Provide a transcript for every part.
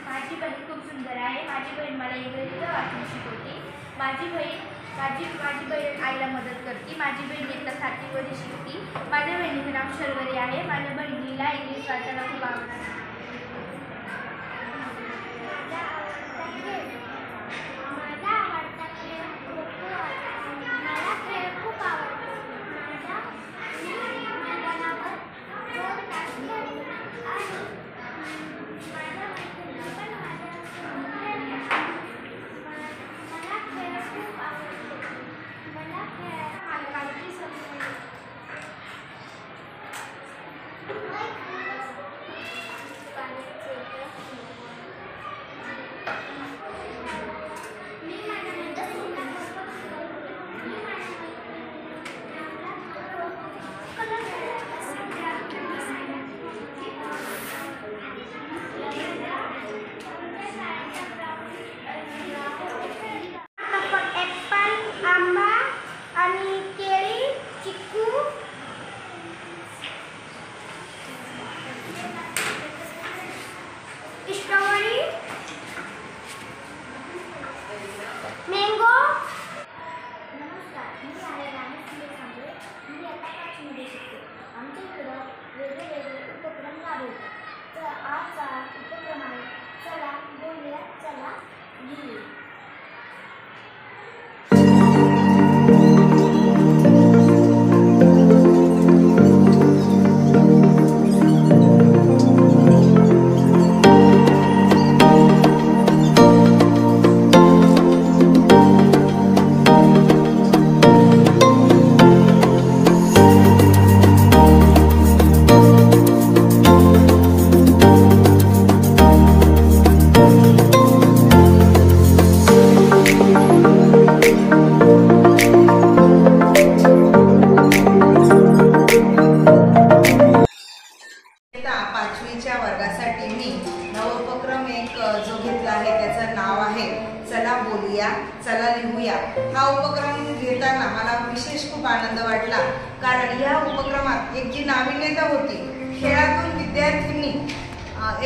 माझी बहीण खूप सुंदर आहे. माझी बहीण मला इंग्रजीचं वाचन शिकवते. माझी बहीण आईला मदत करते. माझी बहीण इयत्ता 7वीमध्ये शिकते. माझ्या बहिणीचं नाव शर्वरी आहे. माझ्या बहिणीला इंग्लिश वाचायला खूप आवडते. वर्गासाठी मी नवोपक्रम एक जो घेतला आहे त्याचं नाव आहे चला बोलूया चला लिहूया। हा उपक्रम घेताना मला विशेष खूप आनंद वाटला, कारण या उपक्रमात एक जी नाविन्यता होती, खेळातून विद्यार्थ्यांनी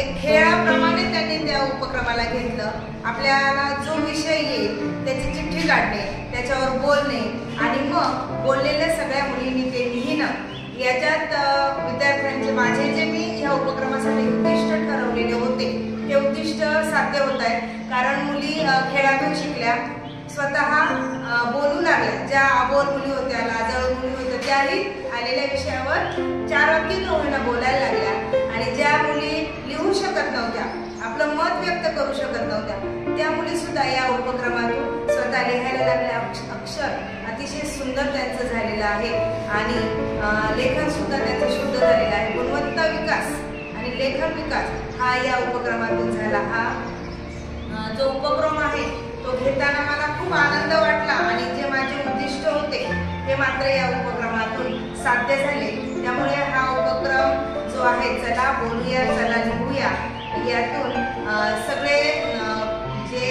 एक खेळाप्रमाणे त्यांनी त्या उपक्रमाला घेतलं। आपल्याला जो विषय येईल त्याची चिठ्ठी काढणे, त्याच्यावर बोलणे आणि मग बोललेल्या सगळ्या मुलींनी ते लिहिणं, याच्यात विद्यार्थ्यांचे माझे जे मी ह्या उपक्रमासाठी उद्दिष्ट ठरवलेले होते ते उद्दिष्ट साध्य होत आहे। कारण मुली खेळातून शिकल्या, स्वतः बोलू लागल्या। ज्या अबोल मुली होत्या, लाजाळू मुली होत्या, त्याही आलेल्या विषयावर 4 वाक्य न होईना बोलायला लागल्या। आणि ज्या मुली लिहू शकत नव्हत्या, आपलं मत व्यक्त करू शकत नव्हत्या, त्या मुली सुद्धा या उपक्रमातून स्वतः लिहायला लागल्या। अक्षर अतिशय सुंदर त्यांचं झालेलं आहे आणि लेखन सुद्धा त्यांचं शुद्ध झालेलं आहे। गुणवत्ता विकास आणि लेखन विकास हा या उपक्रमातून झाला। हा जो उपक्रम आहे तो घेताना मला खूप आनंद वाटला आणि जे माझे उद्दिष्ट होते ते मात्र या उपक्रमातून साध्य झाले। त्यामुळे हा उपक्रम जो आहे चला बोलूया चला लिहूया, यातून सगळे जे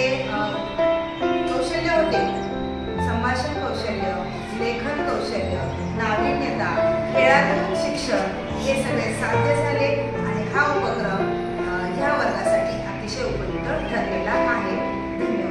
कौशल्य होते, संभाषण कौशल्य, लेखन कौशल्य, नाविन्यता, खेळातून शिक्षण, हे सगळे साध्य झाले आणि हा उपक्रम ह्या वर्गासाठी अतिशय उपयुक्त ठरलेला आहे। धन्यवाद।